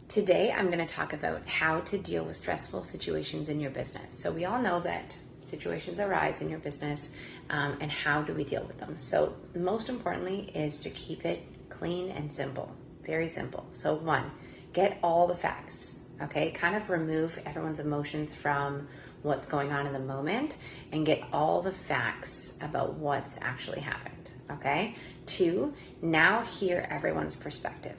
Today, I'm going to talk about how to deal with stressful situations in your business. So we all know that situations arise in your business, and how do we deal with them? So most importantly is to keep it clean and simple, very simple. So one, get all the facts, okay? Kind of remove everyone's emotions from what's going on in the moment and get all the facts about what's actually happened, okay? Two, now hear everyone's perspective.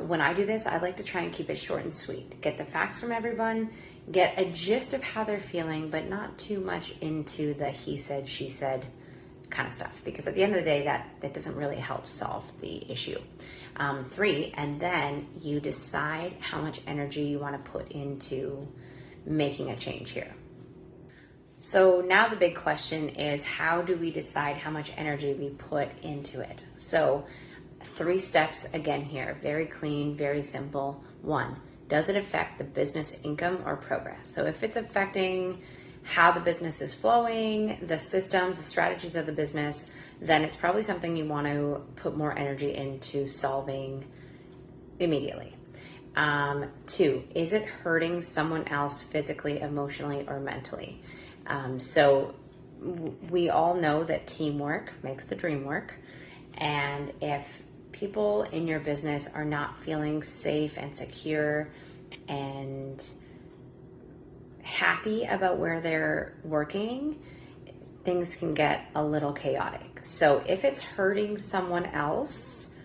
When I do this, I like to try and keep it short and sweet. Get the facts from everyone, get a gist of how they're feeling, but not too much into the he said, she said kind of stuff, because at the end of the day, that doesn't really help solve the issue. Three, and then you decide how much energy you want to put into making a change here. So now the big question is, how do we decide how much energy we put into it? So 3 steps again here, very clean, very simple. 1, does it affect the business income or progress? So if it's affecting how the business is flowing, the systems, the strategies of the business, then it's probably something you want to put more energy into solving immediately. 2, is it hurting someone else physically, emotionally, or mentally? So we all know that teamwork makes the dream work. And if people in your business are not feeling safe and secure and happy about where they're working, things can get a little chaotic. So if it's hurting someone else,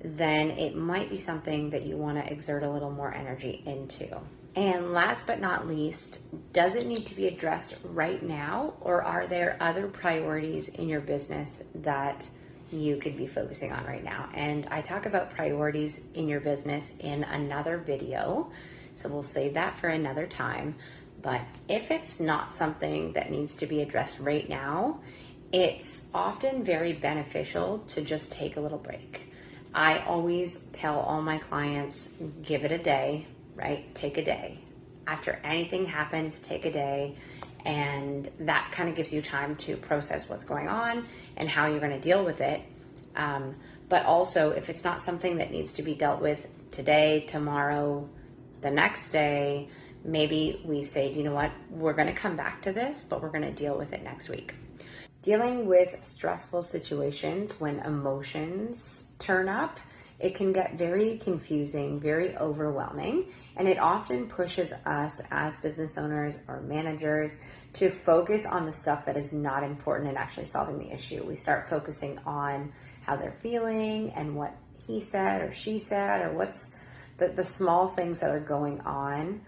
then it might be something that you want to exert a little more energy into. And last but not least, does it need to be addressed right now, or are there other priorities in your business that you could be focusing on right now? And I talk about priorities in your business in another video, so we'll save that for another time. But if it's not something that needs to be addressed right now, it's often very beneficial to just take a little break. I always tell all my clients, give it a day, right? Take a day. After anything happens, take a day. And that kind of gives you time to process what's going on and how you're going to deal with it. But also, if it's not something that needs to be dealt with today, tomorrow, the next day, maybe we say, you know what, we're going to come back to this, but we're going to deal with it next week. Dealing with stressful situations when emotions turn up, it can get very confusing, very overwhelming, and it often pushes us as business owners or managers to focus on the stuff that is not important in actually solving the issue. We start focusing on how they're feeling and what he said or she said, or what's the small things that are going on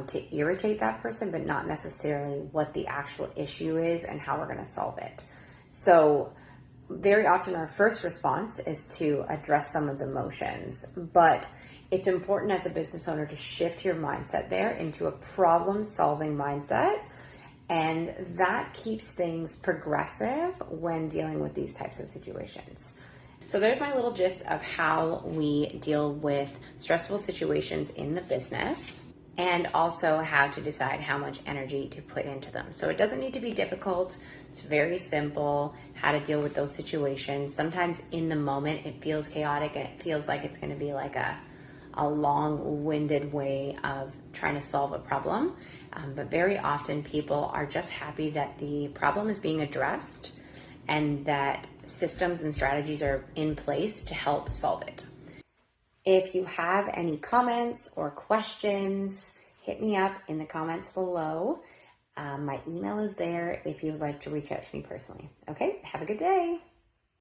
to irritate that person, but not necessarily what the actual issue is and how we're going to solve it. So very often our first response is to address someone's emotions, but it's important as a business owner to shift your mindset there into a problem-solving mindset, and that keeps things progressive when dealing with these types of situations. So there's my little gist of how we deal with stressful situations in the business, and also how to decide how much energy to put into them. So it doesn't need to be difficult. It's very simple how to deal with those situations. Sometimes in the moment it feels chaotic and it feels like it's going to be like a long-winded way of trying to solve a problem. But very often people are just happy that the problem is being addressed and that systems and strategies are in place to help solve it. If you have any comments or questions, hit me up in the comments below. My email is there if you would like to reach out to me personally. Okay, have a good day.